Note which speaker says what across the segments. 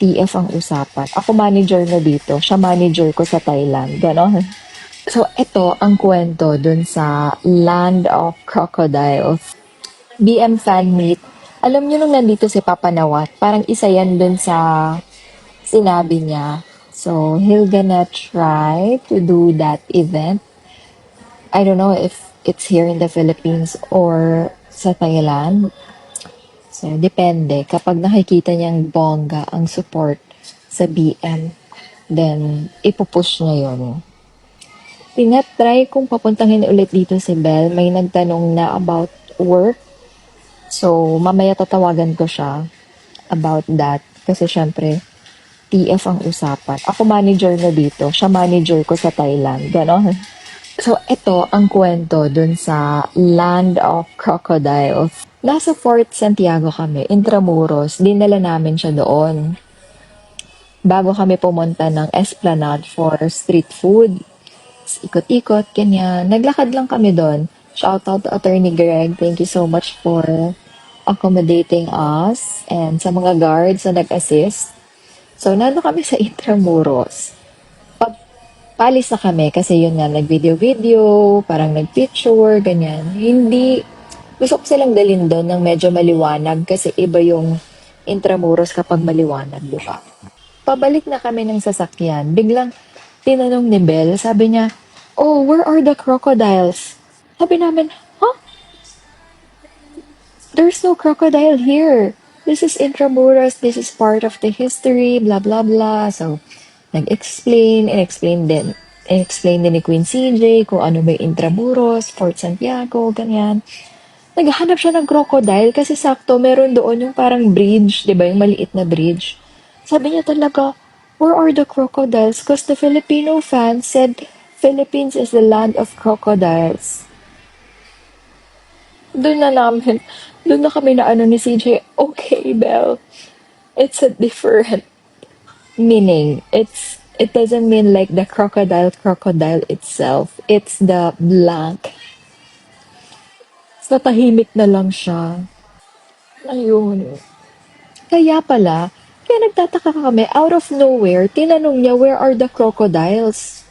Speaker 1: TF ang usapan. Ako manager na dito, siya manager ko sa Thailand, gano'n. So, ito ang kwento dun sa Land of Crocodiles. BM fan meet. Alam niyo nung nandito si Papa Nawat, parang isa yan dun sa sinabi niya. So, he'll gonna try to do that event. I don't know if it's here in the Philippines or sa Thailand. So, depende. Kapag nakikita niyang bongga ang support sa BM, then ipupush niya yun. Tinatry kong papuntahin ulit dito si Belle. May nagtanong na about work. So, mamaya tatawagan ko siya about that. Kasi syempre, TF ang usapan. Ako manager na dito. Siya manager ko sa Thailand. Ganon. So, ito ang kwento dun sa Land of Crocodiles. Nasa Fort Santiago kami, Intramuros. Dinala namin siya doon. Bago kami pumunta ng Esplanade for street food. Ikot-ikot, ganyan. Naglakad lang kami doon. Shout out to Attorney Greg. Thank you so much for accommodating us and sa mga guards na nag-assist. So, nando kami sa Intramuros. Palis na kami kasi yun nga, nag-video-video, parang nag-picture, ganyan. Hindi, gusto ko silang dalhin doon ng medyo maliwanag kasi iba yung Intramuros kapag maliwanag, di ba? Pabalik na kami ng sasakyan. Biglang tinanong ni Belle, sabi niya, "Oh, where are the crocodiles?" Sabi namin, "Huh? There's no crocodile here. This is Intramuros. This is part of the history, blah, blah, blah." So, explain din ni Queen CJ kung ano may Intramuros, Fort Santiago, ganyan. Naghahanap siya ng crocodile kasi sakto meron doon yung parang bridge, di ba? Yung maliit na bridge. Sabi niya talaga, "Where are the crocodiles?" Because the Filipino fans said Philippines is the land of crocodiles. Doon na kami na ano ni CJ, "Okay, Belle, it's a different meaning. It doesn't mean like the crocodile itself. It's the blank." So, tahimik na lang siya. Ayun. Kaya nagtataka kami, out of nowhere, tinanong niya, "Where are the crocodiles?"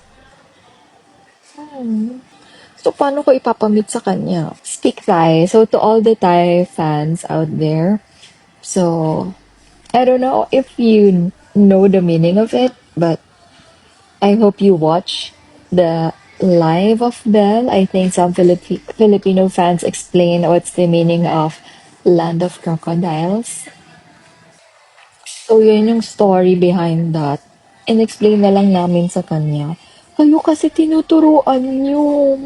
Speaker 1: So, paano ko ipapamit sa kanya? Speak Thai. So, to all the Thai fans out there, so, I don't know if you know the meaning of it, but I hope you watch the live of Belle. I think some Filipino fans explain what's the meaning of Land of Crocodiles. So, yun yung story behind that. And explain na lang namin sa kanya. Kayo kasi tinuturuan niyo.